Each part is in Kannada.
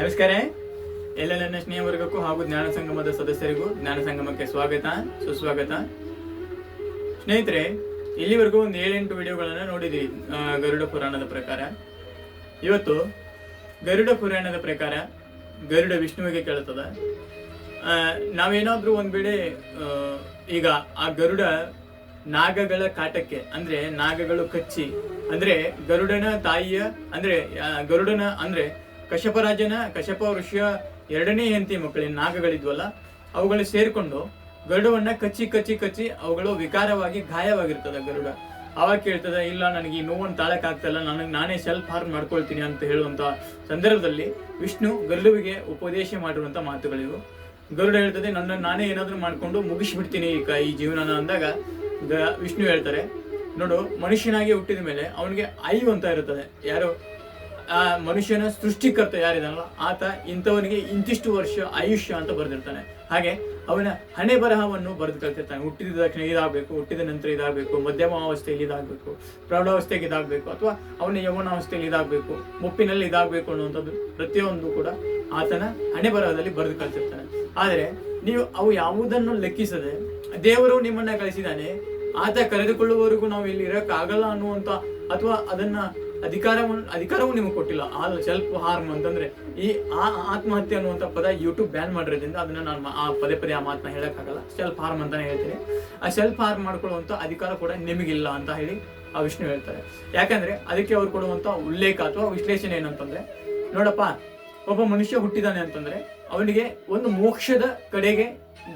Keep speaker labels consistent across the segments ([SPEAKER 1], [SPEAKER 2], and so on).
[SPEAKER 1] ನಮಸ್ಕಾರ. ಎಲ್ಲ ನನ್ನ ಸ್ನೇಹವರ್ಗಕ್ಕೂ ಹಾಗೂ ಜ್ಞಾನ ಸಂಗಮದ ಸದಸ್ಯರಿಗೂ ಜ್ಞಾನ ಸಂಗಮಕ್ಕೆ ಸ್ವಾಗತ ಸುಸ್ವಾಗತ. ಸ್ನೇಹಿತರೆ, ಇಲ್ಲಿವರೆಗೂ ಒಂದು 7-8 ವಿಡಿಯೋಗಳನ್ನು ನೋಡಿದ್ವಿ ಗರುಡ ಪುರಾಣದ ಪ್ರಕಾರ. ಇವತ್ತು ಗರುಡ ಪುರಾಣದ ಪ್ರಕಾರ ಗರುಡ ವಿಷ್ಣುವಿಗೆ ಕೇಳುತ್ತದ. ನಾವೇನಾದ್ರೂ ಒಂದ್ ವೇಳೆ ಈಗ ಆ ಗರುಡ ನಾಗಗಳ ಕಾಟಕ್ಕೆ, ಅಂದ್ರೆ ನಾಗಗಳು ಕಚ್ಚಿ, ಅಂದ್ರೆ ಗರುಡನ ತಾಯಿಯ ಅಂದ್ರೆ ಕಶ್ಯಪ ಋಷಿಯ 2ನೇ ಹೆಂಡತಿ ಮಕ್ಕಳಿನ ನಾಗಗಳಿದ್ವಲ್ಲ, ಅವುಗಳು ಸೇರ್ಕೊಂಡು ಗರುಡವನ್ನ ಕಚ್ಚಿ ಕಚ್ಚಿ ಕಚ್ಚಿ ಅವುಗಳು ವಿಕಾರವಾಗಿ ಗಾಯವಾಗಿರ್ತದ. ಗರುಡ ಅವಾಗ ಕೇಳ್ತದ, ಇಲ್ಲ ನನಗೆ ಈ ನೋವನ್ನು ತಾಳಕ್ ಆಗ್ತಲ್ಲ, ನಾನೇ ಸೆಲ್ಫ್ ಹಾರ್ಮ್ ಮಾಡ್ಕೊಳ್ತೀನಿ ಅಂತ ಹೇಳುವಂತ ಸಂದರ್ಭದಲ್ಲಿ ವಿಷ್ಣು ಗರುಡುವಿಗೆ ಉಪದೇಶ ಮಾಡಿರುವಂತ ಮಾತುಗಳಿವು. ಗರುಡ ಹೇಳ್ತದೆ, ನಾನೇ ಏನಾದ್ರೂ ಮಾಡ್ಕೊಂಡು ಮುಗಿಸ್ಬಿಡ್ತೀನಿ ಈ ಜೀವನನ ಅಂದಾಗ ವಿಷ್ಣು ಹೇಳ್ತಾರೆ, ನೋಡು, ಮನುಷ್ಯನಾಗಿ ಹುಟ್ಟಿದ ಮೇಲೆ ಅವನಿಗೆ ಆಯು ಅಂತ ಇರುತ್ತದೆ. ಯಾರು ಆ ಮನುಷ್ಯನ ಸೃಷ್ಟಿಕರ್ತ ಯಾರಿದಾನಲ್ಲ ಆತ ಇಂಥವನಿಗೆ ಇಂತಿಷ್ಟು ವರ್ಷ ಆಯುಷ್ಯ ಅಂತ ಬರೆದಿರ್ತಾನೆ. ಹಾಗೆ ಅವನ ಹಣೆ ಬರಹವನ್ನು ಬರೆದು ಕಲ್ತಿರ್ತಾನೆ. ಹುಟ್ಟಿದ ತಕ್ಷಣ ಇದಾಗಬೇಕು, ಹುಟ್ಟಿದ ನಂತರ ಇದಾಗಬೇಕು, ಮಧ್ಯಮಾವಸ್ಥೆಯಲ್ಲಿ ಇದಾಗಬೇಕು, ಪ್ರೌಢಾವಸ್ಥೆಗೆ ಇದಾಗಬೇಕು, ಅಥವಾ ಅವನ ಯೌವನಾವಸ್ಥೆಯಲ್ಲಿ ಇದಾಗಬೇಕು, ಮುಪ್ಪಿನಲ್ಲಿ ಇದಾಗಬೇಕು ಅನ್ನುವಂಥದ್ದು ಪ್ರತಿಯೊಂದು ಕೂಡ ಆತನ ಹಣೆ ಬರಹದಲ್ಲಿ ಬರೆದು ಕಲ್ತಿರ್ತಾನೆ. ಆದರೆ ನೀವು ಅವು ಯಾವುದನ್ನು ಲೆಕ್ಕಿಸದೆ ದೇವರು ನಿಮ್ಮನ್ನ ಕಳಿಸಿದಾನೆ, ಆತ ಕರೆದುಕೊಳ್ಳುವವರೆಗೂ ನಾವು ಇಲ್ಲಿ ಇರಕ್ಕಾಗಲ್ಲ ಅನ್ನುವಂತ, ಅಥವಾ ಅದನ್ನ ಅಧಿಕಾರವು ನಿಮಗೆ ಕೊಟ್ಟಿಲ್ಲ. ಸೆಲ್ಫ್ ಹಾರ್ಮ್ ಅಂತಂದ್ರೆ ಈ ಆತ್ಮಹತ್ಯೆ ಅನ್ನುವಂಥ ಪದ ಯೂಟ್ಯೂಬ್ ಬ್ಯಾನ್ ಮಾಡಿರೋದ್ರಿಂದ ಅದನ್ನ ನಾನು ಪದೇ ಆ ಮಾತನ್ನ ಹೇಳಕ್ಕಾಗಲ್ಲ. ಸೆಲ್ಫ್ ಹಾರ್ಮ್ ಅಂತಾನೆ ಹೇಳ್ತೀನಿ. ಆ ಸೆಲ್ಫ್ ಹಾರ್ಮ್ ಮಾಡ್ಕೊಳ್ಳುವಂತ ಅಧಿಕಾರ ಕೂಡ ನಿಮಗಿಲ್ಲ ಅಂತ ಹೇಳಿ ಆ ವಿಷ್ಣು ಹೇಳ್ತಾರೆ. ಯಾಕಂದ್ರೆ ಅದಕ್ಕೆ ಅವ್ರು ಕೊಡುವಂತ ಉಲ್ಲೇಖ ಅಥವಾ ವಿಶ್ಲೇಷಣೆ ಏನಂತಂದ್ರೆ, ನೋಡಪ್ಪ, ಒಬ್ಬ ಮನುಷ್ಯ ಹುಟ್ಟಿದಾನೆ ಅಂತಂದ್ರೆ ಅವನಿಗೆ ಒಂದು ಮೋಕ್ಷದ ಕಡೆಗೆ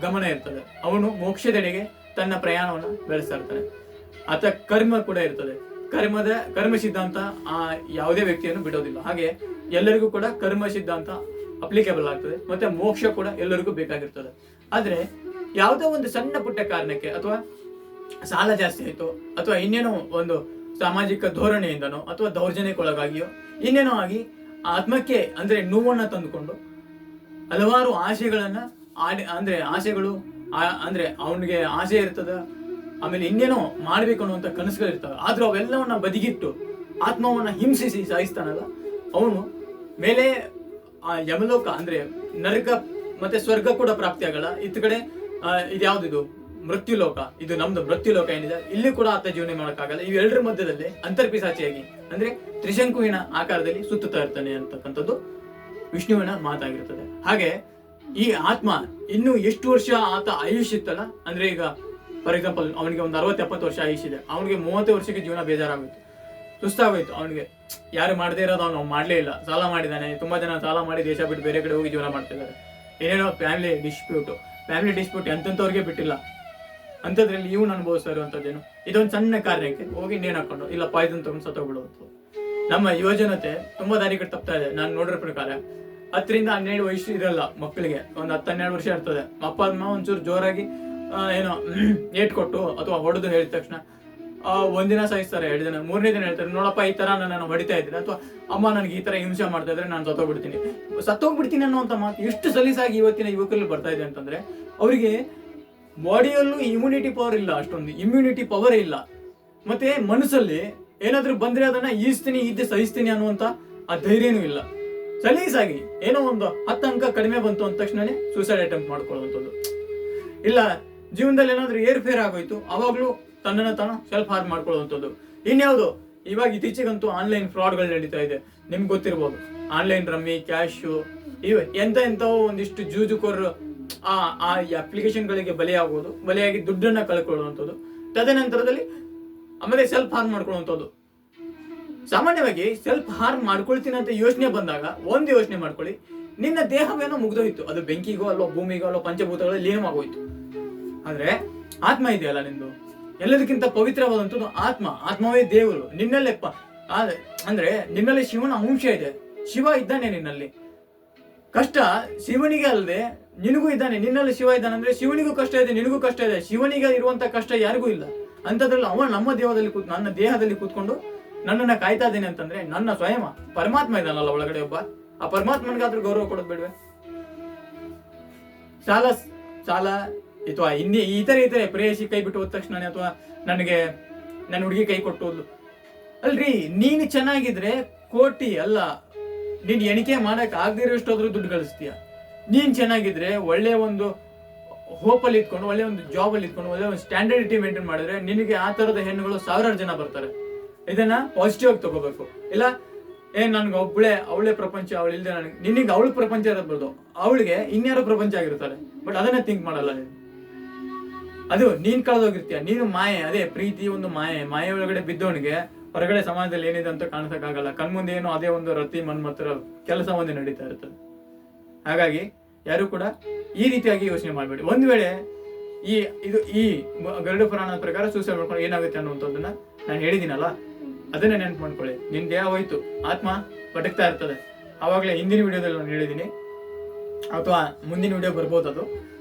[SPEAKER 1] ಗಮನ ಇರ್ತದೆ. ಅವನು ಮೋಕ್ಷದೆಡೆಗೆ ತನ್ನ ಪ್ರಯಾಣವನ್ನು ಬೆಳೆಸ್ತಾ ಇರ್ತಾನೆ. ಆತ ಕರ್ಮ ಕೂಡ ಇರ್ತದೆ. ಕರ್ಮ ಸಿದ್ಧಾಂತ ಯಾವುದೇ ವ್ಯಕ್ತಿಯನ್ನು ಬಿಡೋದಿಲ್ಲ. ಹಾಗೆ ಎಲ್ಲರಿಗೂ ಕೂಡ ಕರ್ಮ ಸಿದ್ಧಾಂತ ಅಪ್ಲಿಕೇಬಲ್ ಆಗ್ತದೆ. ಮತ್ತೆ ಮೋಕ್ಷ ಕೂಡ ಎಲ್ಲರಿಗೂ ಬೇಕಾಗಿರ್ತದೆ. ಆದ್ರೆ ಯಾವುದೋ ಒಂದು ಸಣ್ಣ ಪುಟ್ಟ ಕಾರಣಕ್ಕೆ, ಅಥವಾ ಸಾಲ ಜಾಸ್ತಿ ಆಯ್ತು, ಅಥವಾ ಇನ್ನೇನೋ ಒಂದು ಸಾಮಾಜಿಕ ಧೋರಣೆಯಿಂದನೋ ಅಥವಾ ದೌರ್ಜನ್ಯಕ್ಕೊಳಗಾಗಿಯೋ ಇನ್ನೇನೋ ಆಗಿ ಆತ್ಮಕ್ಕೆ ಅಂದ್ರೆ ನೋವನ್ನ ತಂದುಕೊಂಡು ಹಲವಾರು ಆಸೆಗಳನ್ನ ಆಸೆಗಳು ಅಂದ್ರೆ ಅವನಿಗೆ ಆಸೆ ಇರ್ತದ, ಆಮೇಲೆ ಇನ್ನೇನೋ ಮಾಡ್ಬೇಕು ಅನ್ನುವಂತ ಕನಸುಗಳು ಇರ್ತವೆ. ಆದ್ರೂ ಅವೆಲ್ಲವನ್ನ ಬದಿಗಿಟ್ಟು ಆತ್ಮವನ್ನ ಹಿಂಸಿಸಿ ಸಾಯಿಸ್ತಾನಲ್ಲ, ಅವನು ಮೇಲೆ ಆ ಯಮಲೋಕ ಅಂದ್ರೆ ನರಕ ಮತ್ತೆ ಸ್ವರ್ಗ ಕೂಡ ಪ್ರಾಪ್ತಿ ಆಗಲ್ಲ. ಇತ್ತ ಕಡೆ ಇದ್ಯಾವ್ದಿದು ಮೃತ್ಯುಲೋಕ, ಇದು ನಮ್ದು ಮೃತ್ಯುಲೋಕ ಏನಿದೆ, ಇಲ್ಲಿ ಕೂಡ ಆತ ಜೀವನ ಮಾಡಕ್ಕಾಗಲ್ಲ. ಇವೆಲ್ಲರ ಮಧ್ಯದಲ್ಲಿ ಅಂತರ್ಪಿಸಾಚಿಯಾಗಿ ಅಂದ್ರೆ ತ್ರಿಶಂಕುವಿನ ಆಕಾರದಲ್ಲಿ ಸುತ್ತುತ್ತಾ ಇರ್ತಾನೆ ಅಂತಕ್ಕಂಥದ್ದು ವಿಷ್ಣುವಿನ ಮಾತಾಗಿರ್ತದೆ. ಹಾಗೆ ಈ ಆತ್ಮ ಇನ್ನು ಎಷ್ಟು ವರ್ಷ ಆತ ಆಯುಷ್ಯ ಇತ್ತಲ್ಲ, ಅಂದ್ರೆ ಈಗ ಫಾರ್ ಎಕ್ಸಾಂಪಲ್ ಅವನಿಗೆ ಒಂದು 60-70 ವರ್ಷ ಆಯುಷ್ಯ ಇದೆ, ಅವನಿಗೆ 30 ವರ್ಷಕ್ಕೆ ಜೀವನ ಬೇಜಾರಾಗೋಯ್ತು, ಸುಸ್ತಾಗೋಯ್ತು. ಅವನಿಗೆ ಯಾರು ಮಾಡದೇ ಇರೋದು ಅವ್ನು ಮಾಡಲೇ ಇಲ್ಲ, ಸಾಲ ಮಾಡಿದಾನೆ. ತುಂಬಾ ಜನ ಸಾಲ ಮಾಡಿ ದೇಶ ಬಿಟ್ಟು ಬೇರೆ ಕಡೆ ಹೋಗಿ ಜೀವನ ಮಾಡ್ತಿದ್ದಾರೆ. ಏನೇನೋ ಫ್ಯಾಮಿಲಿ ಡಿಸ್ಪ್ಯೂಟ್ ಎಂತವ್ರಿಗೆ ಬಿಟ್ಟಿಲ್ಲ. ಅಂಥದ್ರಲ್ಲಿ ಇವನು ಅನುಭವಿಸ್ತಾ ಇರುವಂತದ್ದೇನು, ಇದೊಂದು ಸಣ್ಣ ಕಾರಣಕ್ಕೆ ಹೋಗಿ ನೇಣು ಹಾಕೊಂಡು ಇಲ್ಲ ಪಾಯ್ಸನ್ ತಗೊಂಡು ಸತ್ತೋಗ್ಬಿಡುವಂತ. ನಮ್ಮ ಯುವಜನತೆ ತುಂಬಾ ದಾರಿ ಕಡೆ ತಪ್ತಾ ಇದೆ. ನಾನು ನೋಡಿರೋ ಪ್ರಕಾರ 10-12 ವಯಸ್ಸು ಇರಲ್ಲ ಮಕ್ಕಳಿಗೆ, ಒಂದು 10-12 ವರ್ಷ ಇರ್ತದೆ. ಅಪ್ಪ ಅಮ್ಮ ಒಂಚೂರು ಜೋರಾಗಿ ಏನೋ ಏಟ್ ಕೊಟ್ಟು ಅಥವಾ ಹೊಡೆದು ಹೇಳಿದ ತಕ್ಷಣ ಒಂದಿನ ಸಾಯಿಸ್ತಾರೆ, 2 ದಿನ, 3ನೇ ದಿನ ಹೇಳ್ತಾರೆ, ನೋಡಪ್ಪ ಈ ತರ ನಾನು ಹೊಡಿತಾ ಇದ್ದೀನಿ, ಅಥವಾ ಅಮ್ಮ ನನಗೆ ಈ ತರ ಹಿಂಸೆ ಮಾಡ್ತಾ ಇದ್ರೆ ನಾನು ಸತ್ತೋಗ್ಬಿಡ್ತೀನಿ ಅನ್ನುವಂತ ಮಾತು ಎಷ್ಟು ಸಲೀಸಾಗಿ ಇವತ್ತಿನ ಯುವಕರಲ್ಲಿ ಬರ್ತಾ ಇದೆ ಅಂತಂದ್ರೆ, ಅವರಿಗೆ ಬಾಡಿಯಲ್ಲೂ ಇಮ್ಯುನಿಟಿ ಪವರ್ ಇಲ್ಲ, ಅಷ್ಟೊಂದು ಇಮ್ಯುನಿಟಿ ಪವರ್ ಇಲ್ಲ. ಮತ್ತೆ ಮನಸ್ಸಲ್ಲಿ ಏನಾದ್ರೂ ಬಂದ್ರೆ ಅದನ್ನ ಸಹಿಸ್ತೀನಿ ಅನ್ನುವಂತ ಆ ಧೈರ್ಯನೂ ಇಲ್ಲ. ಸಲೀಸಾಗಿ ಏನೋ ಒಂದು 10 ಅಂಕ ಕಡಿಮೆ ಬಂತು ಅಂದ ತಕ್ಷಣನೇ ಸೂಸೈಡ್ ಅಟೆಂಪ್ಟ್ ಮಾಡ್ಕೊಳ್ಳುವಂಥದ್ದು. ಇಲ್ಲ ಜೀವನದಲ್ಲಿ ಏನಾದ್ರೂ ಏರ್ಫೇರ್ ಆಗೋಯ್ತು, ಅವಾಗ್ಲೂ ತನ್ನನ್ನು ತಾನು ಸೆಲ್ಫ್ ಹಾರ್ಮ್ ಮಾಡ್ಕೊಳ್ಳುವಂಥದ್ದು. ಇನ್ಯಾವುದು, ಇವಾಗ ಇತ್ತೀಚೆಗಂತೂ ಆನ್ಲೈನ್ ಫ್ರಾಡ್ಗಳು ನಡೀತಾ ಇದೆ, ನಿಮ್ಗೆ ಗೊತ್ತಿರ್ಬೋದು. ಆನ್ಲೈನ್ ರಮ್ಮಿ, ಕ್ಯಾಶು, ಇವೆ ಎಂಥವು ಒಂದಿಷ್ಟು ಜೂಜುಕೋರರು ಆ ಅಪ್ಲಿಕೇಶನ್ಗಳಿಗೆ ಬಲಿಯಾಗಿ ದುಡ್ಡನ್ನ ಕಳ್ಕೊಳ್ಳುವಂಥದ್ದು. ತದನಂತರದಲ್ಲಿ ಆಮೇಲೆ ಸೆಲ್ಫ್ ಹಾರ್ಮ್ ಮಾಡ್ಕೊಳ್ಳುವಂಥದ್ದು. ಸಾಮಾನ್ಯವಾಗಿ ಸೆಲ್ಫ್ ಹಾರ್ಮ್ ಮಾಡ್ಕೊಳ್ತೀನಿ ಅಂತ ಯೋಚನೆ ಬಂದಾಗ ಒಂದು ಯೋಚನೆ ಮಾಡ್ಕೊಳ್ಳಿ, ನಿನ್ನ ದೇಹವೇನೋ ಮುಗ್ದೋಯ್ತು, ಅದು ಬೆಂಕಿಗೋ ಅಲ್ಲೋ ಭೂಮಿಗೋ ಅಲ್ಲೋ ಪಂಚಭೂತಗಳು ಲೀನವಾಗೋಯ್ತು. ಆದ್ರೆ ಆತ್ಮ ಇದೆಯಲ್ಲ ನಿಂದು, ಎಲ್ಲದಕ್ಕಿಂತ ಪವಿತ್ರವಾದಂಥದ್ದು ಆತ್ಮವೇ ದೇವರು ನಿನ್ನಲ್ಲೇ. ಅಂದ್ರೆ ನಿನ್ನಲ್ಲಿ ಶಿವನ ಅಂಶ ಇದೆ, ಶಿವ ಇದ್ದಾನೆ ನಿನ್ನಲ್ಲಿ. ಕಷ್ಟ ಶಿವನಿಗೆ ಅಲ್ಲದೆ ನಿನಗೂ ಇದ್ದಾನೆ, ನಿನ್ನಲ್ಲಿ ಶಿವ ಇದ್ದಾನೆ ಅಂದ್ರೆ ಶಿವನಿಗೂ ಕಷ್ಟ ಇದೆ, ನಿನಗೂ ಕಷ್ಟ ಇದೆ. ಶಿವನಿಗೆ ಇರುವಂತ ಕಷ್ಟ ಯಾರಿಗೂ ಇಲ್ಲ. ಅಂತದ್ರಲ್ಲಿ ಅವನು ನನ್ನ ದೇಹದಲ್ಲಿ ಕೂತ್ಕೊಂಡು ನನ್ನನ್ನ ಕಾಯ್ತಾ ಇದ್ದೇನೆ ಅಂತಂದ್ರೆ, ನನ್ನ ಸ್ವಯಂ ಪರಮಾತ್ಮ ಇದ್ದಾನಲ್ಲ ಒಳಗಡೆ ಒಬ್ಬ, ಆ ಪರಮಾತ್ಮನಿಗಾದ್ರೂ ಗೌರವ ಕೊಡೋದು ಬೇಡವೆ? ಸಾಲ ಅಥವಾ ಇತರೆ ಪ್ರೇಯಸಿ ಕೈ ಬಿಟ್ಟು ಹೋದ ತಕ್ಷಣ, ಅಥವಾ ನನಗೆ ನನ್ನ ಹುಡುಗಿ ಕೈ ಕೊಟ್ಟು, ಅಲ್ರಿ, ನೀನು ಚೆನ್ನಾಗಿದ್ರೆ ಕೋಟಿ ಅಲ್ಲ ನೀನ್ ಎಣಿಕೆ ಮಾಡಕ್ ಆಗದೇ ಇರೋಷ್ಟಾದ್ರೂ ದುಡ್ಡು ಗಳಿಸ್ತೀಯ. ನೀನ್ ಚೆನ್ನಾಗಿದ್ರೆ ಒಳ್ಳೆ ಒಂದು ಹೋಪಲ್ಲಿ ಇಟ್ಕೊಂಡು, ಒಳ್ಳೆ ಒಂದು ಜಾಬ್ ಅಲ್ಲಿ ಇಟ್ಕೊಂಡು, ಒಳ್ಳೆ ಒಂದು ಸ್ಟ್ಯಾಂಡರ್ಡಿಟಿ ಮೇಂಟೈನ್ ಮಾಡಿದ್ರೆ ನಿನಗೆ ಆ ತರದ ಹೆಣ್ಣುಗಳು ಸಾವಿರಾರು ಜನ ಬರ್ತಾರೆ. ಇದನ್ನ ಪಾಸಿಟಿವ್ ಆಗಿ ತಗೋಬೇಕು. ಇಲ್ಲ ನನ್ಗೆ ಒಬ್ಳೆ ಅವಳೇ ಪ್ರಪಂಚ, ಅವಳಿಲ್ದೆ ನನಗೆ, ನಿನಗೆ ಅವಳ ಪ್ರಪಂಚ ಇರಬಹುದು, ಅವಳಿಗೆ ಇನ್ಯಾರೋ ಪ್ರಪಂಚ ಆಗಿರ್ತಾರೆ. ಬಟ್ ಅದನ್ನ ಥಿಂಕ್ ಮಾಡಲ್ಲ ನೀನು. ಅದು ನೀನ್ ಕಳೆದೋಗಿರ್ತೀಯ. ನೀನು ಮಾಯೆ, ಅದೇ ಪ್ರೀತಿ ಒಂದು ಮಾಯೆ ಒಳಗಡೆ ಬಿದ್ದವನಿಗೆ ಹೊರಗಡೆ ಸಮಾಜದಲ್ಲಿ ಏನಿದೆ ಅಂತ ಕಾಣಿಸಕ್ಕಾಗಲ್ಲ. ಕಣ್ಮುಂದೆ ಏನೋ ಅದೇ ಒಂದು ರತಿ ಮನ್ಮತ್ರ ಕೆಲಸ ಒಂದೇ ನಡೀತಾ ಇರ್ತದೆ. ಹಾಗಾಗಿ ಯಾರು ಕೂಡ ಈ ರೀತಿಯಾಗಿ ಯೋಚನೆ ಮಾಡಬೇಡಿ. ಒಂದ್ ವೇಳೆ ಈ ಗರುಡ ಪುರಾಣದ ಪ್ರಕಾರ ಸೂಸೈಡ್ ಮಾಡ್ಕೊಂಡು ಏನಾಗುತ್ತೆ ಅನ್ನುವಂಥದ್ದನ್ನ ನಾನು ಹೇಳಿದ್ದೀನಲ್ಲ, ಅದನ್ನ ನೆನಪು ಮಾಡ್ಕೊಳ್ಳಿ. ನಿನ್ ದೇಹ ಹೋಯ್ತು, ಆತ್ಮ ಬಟಕ್ತಾ ಇರ್ತದೆ. ಆವಾಗಲೇ ಹಿಂದಿನ ವಿಡಿಯೋದಲ್ಲಿ ನಾನು ಹೇಳಿದ್ದೀನಿ, ಅಥವಾ ಮುಂದಿನ ವಿಡಿಯೋ ಬರ್ಬೋದು. ಅದು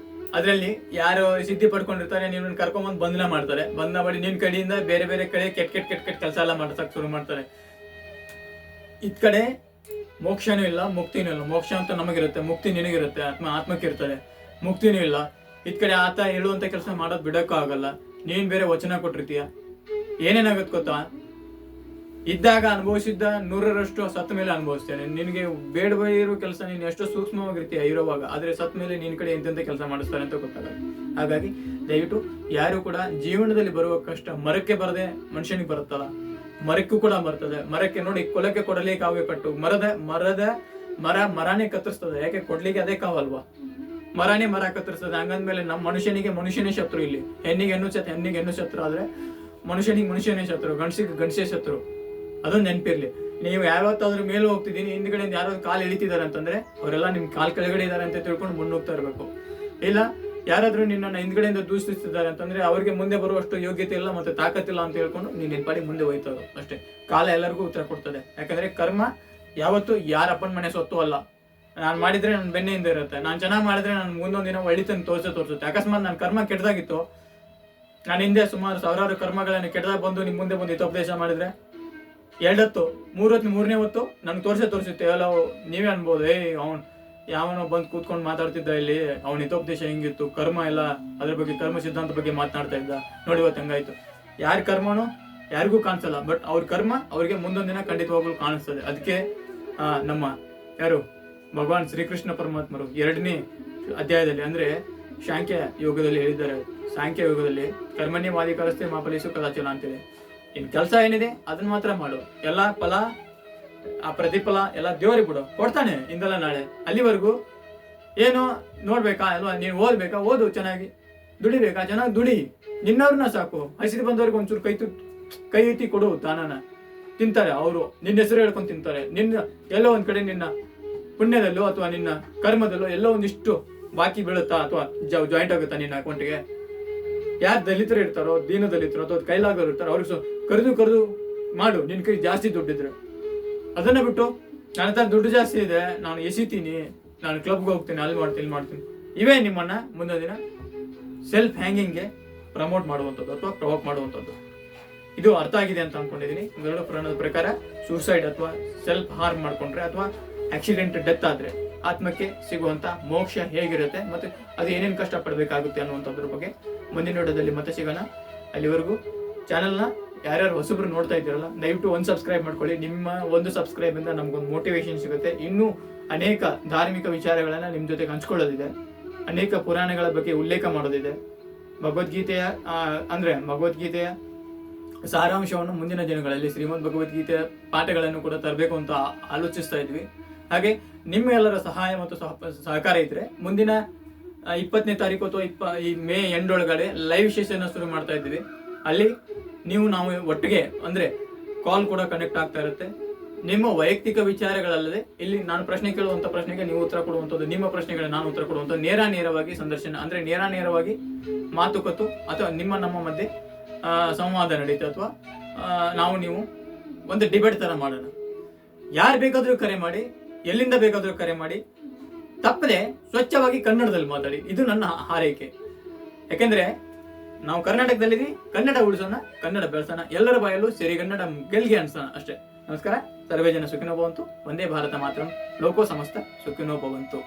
[SPEAKER 1] ಅದರಲ್ಲಿ ಯಾರು ಸಿದ್ಧಿ ಪಡ್ಕೊಂಡಿರ್ತಾರೆ, ನೀನು ಕರ್ಕೊಂಬಂದು ಬಂಧನ ಮಾಡ್ತಾರೆ. ಬಂಧನ ಮಾಡಿ ನಿನ್ ಕಡೆಯಿಂದ ಬೇರೆ ಬೇರೆ ಕಡೆ ಕೆಟ್ಟ ಕೆಲಸ ಎಲ್ಲ ಮಾಡ್ಸಕ್ ಶುರು ಮಾಡ್ತಾರೆ. ಇದ್ ಕಡೆ ಮೋಕ್ಷನೂ ಇಲ್ಲ, ಮುಕ್ತಿನೂ ಇಲ್ಲ. ಮೋಕ್ಷ ಅಂತ ನಮಗಿರುತ್ತೆ, ಮುಕ್ತಿ ನಿನಗಿರುತ್ತೆ, ಆತ್ಮಕ್ಕೆ ಇರ್ತದೆ, ಮುಕ್ತಿನೂ ಇಲ್ಲ. ಇದ್ ಕಡೆ ಆತ ಹೇಳುವಂತ ಕೆಲಸ ಮಾಡೋದ್ ಬಿಡಕ್ಕೂ ಆಗಲ್ಲ. ನೀನ್ ಬೇರೆ ವಚನ ಕೊಟ್ಟಿರ್ತೀಯ. ಏನೇನಾಗತ್ ಗೊತ್ತಾ, ಇದ್ದಾಗ ಅನುಭವಿಸಿದ್ದ 100ರಷ್ಟು ಸತ್ತ ಮೇಲೆ ಅನುಭವಿಸ್ತೇನೆ. ನಿನಗೆ ಬೇಡವೇ ಇರೋ ಕೆಲಸ ನೀನು ಎಷ್ಟೋ ಸೂಕ್ಷ್ಮವಾಗಿರ್ತೀಯ ಇರೋವಾಗ, ಆದ್ರೆ ಸತ್ತ ಮೇಲೆ ನಿನ್ ಕಡೆ ಎಂತೆಂತ ಕೆಲಸ ಮಾಡಿಸ್ತಾರೆ ಅಂತ ಗೊತ್ತಾಗಲ್ಲ. ಹಾಗಾಗಿ ದಯವಿಟ್ಟು ಯಾರು ಕೂಡ ಜೀವನದಲ್ಲಿ ಬರುವ ಕಷ್ಟ ಮರಕ್ಕೆ ಬರದೆ ಮನುಷ್ಯನಿಗೆ ಬರುತ್ತಲ್ಲ, ಮರಕ್ಕೂ ಕೂಡ ಬರ್ತದೆ. ಮರಕ್ಕೆ ನೋಡಿ, ಕೊಲಕ್ಕೆ ಕೊಡಲೇ ಕಾವೇ ಪಟ್ಟು, ಮರನೇ ಕತ್ತರಿಸ್ತದೆ. ಯಾಕೆ? ಕೊಡ್ಲಿಕ್ಕೆ ಅದೇ ಕಾವಲ್ವಾ? ಮರನೇ ಮರ ಕತ್ತರಿಸ್ತದೆ. ಹಂಗಂದ್ಮೇಲೆ ನಮ್ಮ ಮನುಷ್ಯನೇ ಶತ್ರು. ಇಲ್ಲಿ ಹೆಣ್ಣಿಗೆ ಹೆಣ್ಣು ಶತ್ರು ಆದ್ರೆ ಮನುಷ್ಯನೇ ಶತ್ರು, ಗಂಡಸೇ ಶತ್ರು. ಅದೊಂದು ನೆನಪಿರ್ಲಿ. ನೀವು ಯಾವತ್ತಾದ್ರೂ ಮೇಲೆ ಹೋಗ್ತಿದ್ದೀನಿ, ಹಿಂದ್ಗಡೆಯಿಂದ ಯಾರೋ ಕಾಲು ಎಳಿತಿದ್ದಾರೆ ಅಂತಂದ್ರೆ ಅವರೆಲ್ಲ ನಿಮ್ ಕಾಲ್ ಕೆಳಗಡೆ ಇದಾರೆ ಅಂತ ತಿಳ್ಕೊಂಡು ಮುನ್ನೋಗ್ತಾ ಇರ್ಬೇಕು. ಇಲ್ಲ ಯಾರಾದ್ರೂ ನಿನ್ನ ಹಿಂದ್ಗಡೆಯಿಂದ ದೂಷಿಸ್ತಿದ್ದಾರೆ ಅಂತಂದ್ರೆ ಅವ್ರಿಗೆ ಮುಂದೆ ಬರುವಷ್ಟು ಯೋಗ್ಯತೆ ಇಲ್ಲ ಮತ್ತೆ ತಾಕತ್ತಿಲ್ಲ ಅಂತ ಹೇಳ್ಕೊಂಡು ನೀನ್ ನಿನ್ ಮುಂದೆ ಹೋಯ್ತದ ಅಷ್ಟೇ. ಕಾಲ ಎಲ್ಲರಿಗೂ ಉತ್ತರ ಕೊಡ್ತದೆ. ಯಾಕಂದ್ರೆ ಕರ್ಮ ಯಾವತ್ತು ಯಾರ ಅಪ್ಪನ ಮನೆ ಸೊತ್ತು ಅಲ್ಲ. ನಾನ್ ಮಾಡಿದ್ರೆ ನನ್ನ ಬೆನ್ನೆಯಿಂದ ಇರುತ್ತೆ. ನಾನ್ ಚೆನ್ನಾಗಿ ಮಾಡಿದ್ರೆ ನನ್ ಮುಂದೊಂದ್ ದಿನ ಒಳಿತನ್ನು ತೋರಿಸುತ್ತೆ. ಅಕಸ್ಮಾತ್ ನನ್ನ ಕರ್ಮ ಕೆಟ್ಟದಾಗಿತ್ತು, ನಾನು ಹಿಂದೆ ಸುಮಾರು ಸಾವಿರಾರು ಕರ್ಮಗಳನ್ನು ಕೆಟ್ಟದಾಗ ಬಂದು ನಿಮ್ ಮುಂದೆ ಬಂದು ಹಿತೋಪದೇಶ ಮಾಡಿದ್ರೆ, 2 ಹೊತ್ತು 3 ಹೊತ್ತು 3ನೇ ಹೊತ್ತು ನನ್ಗೆ ತೋರಿಸುತ್ತೆ. ಎಲ್ಲ ನೀವೇ ಅನ್ಬೋದು, ಅವನ್ ಯಾವನೋ ಬಂದು ಕೂತ್ಕೊಂಡು ಮಾತಾಡ್ತಿದ್ದ ಇಲ್ಲಿ, ಅವನ ಹಿತೋಪದೇಶ ಹೆಂಗಿತ್ತು, ಕರ್ಮ ಎಲ್ಲ ಅದ್ರ ಬಗ್ಗೆ, ಕರ್ಮ ಸಿದ್ಧಾಂತ ಬಗ್ಗೆ ಮಾತನಾಡ್ತಾ ಇದ್ದ, ನೋಡಿ ಇವತ್ತು ಹಂಗಾಯ್ತು. ಯಾರ ಕರ್ಮನೂ ಯಾರಿಗೂ ಕಾಣಿಸಲ್ಲ, ಬಟ್ ಅವ್ರ ಕರ್ಮ ಅವ್ರಿಗೆ ಮುಂದೊಂದ್ ದಿನ ಖಂಡಿತವಾಗ್ಲೂ ಕಾಣಿಸ್ತದೆ. ಅದಕ್ಕೆ ನಮ್ಮ ಯಾರು ಭಗವಾನ್ ಶ್ರೀಕೃಷ್ಣ ಪರಮಾತ್ಮರು 2ನೇ ಅಧ್ಯಾಯದಲ್ಲಿ ಅಂದ್ರೆ ಸಾಂಖ್ಯ ಯೋಗದಲ್ಲಿ ಹೇಳಿದ್ದಾರೆ. ಸಾಂಖ್ಯ ಯೋಗದಲ್ಲಿ ಕರ್ಮಣ್ಯವಾಧಿಕಾರಸ್ಥೆ ಮಾಫಲೇಶು ಕದಾಚಲ ಅಂತೇಳಿ, ಇನ್ ಕೆಲಸ ಏನಿದೆ ಅದನ್ನ ಮಾತ್ರ ಮಾಡು, ಎಲ್ಲಾ ಫಲ ಆ ಪ್ರತಿಫಲ ಎಲ್ಲ ದೇವರಿಗೆ ಬಿಡು, ಕೊಡ್ತಾನೆ ಇಂದಲ್ಲ ನಾಳೆ. ಅಲ್ಲಿವರೆಗೂ ಏನೋ ನೋಡ್ಬೇಕಾ ಅಲ್ವಾ? ನೀನ್ ಓದ್ಬೇಕಾ? ಓದು, ಚೆನ್ನಾಗಿ ದುಡಿಬೇಕಾ? ಚೆನ್ನಾಗಿ ದುಡಿ. ನಿನ್ನವ್ರನ್ನ ಸಾಕು. ಹಸಿರು ಬಂದವ್ರಿಗೆ ಒಂಚೂರು ಕೈ ಎತ್ತಿ ಕೊಡು, ದಾನನ ತಿಂತಾರೆ ಅವರು. ನಿನ್ನ ಹೆಸರು ಹೇಳ್ಕೊಂಡು ತಿಂತಾರೆ. ನಿನ್ನ ಎಲ್ಲೋ ಒಂದ್ ಕಡೆ ನಿನ್ನ ಪುಣ್ಯದಲ್ಲೋ ಅಥವಾ ನಿನ್ನ ಕರ್ಮದಲ್ಲೋ ಎಲ್ಲೋ ಒಂದಿಷ್ಟು ಬಾಕಿ ಬೀಳುತ್ತಾ ಅಥವಾ ಜಾಯಿಂಟ್ ಆಗುತ್ತಾ ನಿನ್ನ ಅಕೌಂಟ್ಗೆ? ಯಾರು ದಲಿತರು ಇರ್ತಾರೋ, ದೀನ ದಲಿತರು ಅಥವಾ ಕೈಲಾಗರು ಇರ್ತಾರೋ ಅವ್ರಿಗೆ ಕರೆದು ಮಾಡು. ನಿನ್ ಕೈ ಜಾಸ್ತಿ ದುಡ್ಡಿದ್ರೆ ಅದನ್ನ ಬಿಟ್ಟು ನನ್ನ ಹತ್ರ ದುಡ್ಡು ಜಾಸ್ತಿ ಇದೆ, ನಾನು ಎಸಿತೀನಿ, ನಾನು ಕ್ಲಬ್ಗೆ ಹೋಗ್ತೀನಿ, ಅಲ್ಲಿ ಮಾಡ್ತೀನಿ, ಇಲ್ಲಿ ಮಾಡ್ತೀನಿ, ಇವೇ ನಿಮ್ಮನ್ನ ಮುಂದಿನ ದಿನ ಸೆಲ್ಫ್ ಹ್ಯಾಂಗಿಂಗ್ಗೆ ಪ್ರಮೋಟ್ ಮಾಡುವಂಥದ್ದು ಅಥವಾ ಪ್ರವೋಕ್ ಮಾಡುವಂಥದ್ದು. ಇದು ಅರ್ಥ ಆಗಿದೆ ಅಂತ ಅನ್ಕೊಂಡಿದ್ದೀನಿ. ಗರುಡ ಪುರಾಣದ ಪ್ರಕಾರ ಸೂಸೈಡ್ ಅಥವಾ ಸೆಲ್ಫ್ ಹಾರ್ಮ್ ಮಾಡ್ಕೊಂಡ್ರೆ ಅಥವಾ ಆಕ್ಸಿಡೆಂಟ್ ಡೆತ್ ಆದ್ರೆ ಆತ್ಮಕ್ಕೆ ಸಿಗುವಂತ ಮೋಕ್ಷ ಹೇಗಿರುತ್ತೆ ಮತ್ತೆ ಅದು ಏನೇನು ಕಷ್ಟ ಪಡಬೇಕಾಗುತ್ತೆ ಅನ್ನುವಂಥದ್ರ ಬಗ್ಗೆ ಮುಂದಿನ ವಿಡಿಯೋದಲ್ಲಿ ಮತ್ತೆ ಸಿಗೋಣ. ಅಲ್ಲಿವರೆಗೂ ಚಾನೆಲ್ನ ಯಾರ್ಯಾರು ಹೊಸಬ್ರು ನೋಡ್ತಾ ಇದ್ದೀರಲ್ಲ, ದಯವಿಟ್ಟು ಒಂದು ಸಬ್ಸ್ಕ್ರೈಬ್ ಮಾಡ್ಕೊಳ್ಳಿ. ನಿಮ್ಮ ಒಂದು ಸಬ್ಸ್ಕ್ರೈಬ್ ಇಂದ ನಮ್ಗೊಂದು ಮೋಟಿವೇಶನ್ ಸಿಗುತ್ತೆ. ಇನ್ನೂ ಅನೇಕ ಧಾರ್ಮಿಕ ವಿಚಾರಗಳನ್ನ ನಿಮ್ ಜೊತೆಗೆ ಹಂಚ್ಕೊಳ್ಳೋದಿದೆ, ಅನೇಕ ಪುರಾಣಗಳ ಬಗ್ಗೆ ಉಲ್ಲೇಖ ಮಾಡೋದಿದೆ. ಭಗವದ್ಗೀತೆಯ ಸಾರಾಂಶವನ್ನು ಮುಂದಿನ ದಿನಗಳಲ್ಲಿ ಶ್ರೀಮದ್ ಭಗವದ್ಗೀತೆಯ ಪಾಠಗಳನ್ನು ಕೂಡ ತರಬೇಕು ಅಂತ ಆಲೋಚಿಸ್ತಾ ಇದ್ವಿ. ಹಾಗೆ ನಿಮ್ಮ ಎಲ್ಲರ ಸಹಾಯ ಮತ್ತು ಸಹಕಾರ ಇದ್ರೆ ಮುಂದಿನ 20ನೇ ತಾರೀಕು ಅಥವಾ ಈ ಮೇ ಎಂಡೊಳಗಡೆ ಲೈವ್ ಸೆಷನ್ ಶುರು ಮಾಡ್ತಾ ಇದ್ದೀವಿ. ಅಲ್ಲಿ ನಾವು ಒಟ್ಟಿಗೆ ಅಂದ್ರೆ ಕಾಲ್ ಕೂಡ ಕನೆಕ್ಟ್ ಆಗ್ತಾ ಇರುತ್ತೆ. ನಿಮ್ಮ ವೈಯಕ್ತಿಕ ವಿಚಾರಗಳಲ್ಲದೆ ಇಲ್ಲಿ ನಾನು ಪ್ರಶ್ನೆ ಕೇಳುವಂತ ಪ್ರಶ್ನೆಗೆ ನೀವು ಉತ್ತರ ಕೊಡುವಂಥದ್ದು, ನಿಮ್ಮ ಪ್ರಶ್ನೆಗಳಿಗೆ ನಾನು ಉತ್ತರ ಕೊಡುವಂಥದ್ದು, ನೇರವಾಗಿ ಸಂದರ್ಶನ ಅಂದ್ರೆ ನೇರವಾಗಿ ಮಾತುಕತೆ ಅಥವಾ ನಮ್ಮ ಮಧ್ಯೆ ಸಂವಾದ ನಡೀತು ಅಥವಾ ನೀವು ಒಂದು ಡಿಬೇಟ್ ತರ ಮಾಡೋಣ. ಯಾರು ಬೇಕಾದ್ರೂ ಕರೆ ಮಾಡಿ, ಎಲ್ಲಿಂದ ಬೇಕಾದ್ರೂ ಕರೆ ಮಾಡಿ, ತಪ್ಪದೆ ಸ್ವಚ್ಛವಾಗಿ ಕನ್ನಡದಲ್ಲಿ ಮಾತಾಡಿ. ಇದು ನನ್ನ ಹಾರೈಕೆ. ಯಾಕೆಂದ್ರೆ ನಾವು ಕರ್ನಾಟಕದಲ್ಲಿದ್ದೀವಿ, ಕನ್ನಡ ಉಳಿಸೋಣ, ಕನ್ನಡ ಬೆಳೆಸೋಣ, ಎಲ್ಲರ ಬಾಯಲ್ಲೂ ಸಿರಿಗನ್ನಡ ಗೆಲ್ಗೆ ಅನ್ಸೋಣ ಅಷ್ಟೇ. ನಮಸ್ಕಾರ. ಸರ್ವೇ ಜನ ಸುಖಿನೋ ಭವಂತು. ವಂದೇ ಭಾರತ ಮಾತರಂ. ಲೋಕೋ ಸಮಸ್ತ ಸುಖಿನೋ ಭವಂತು.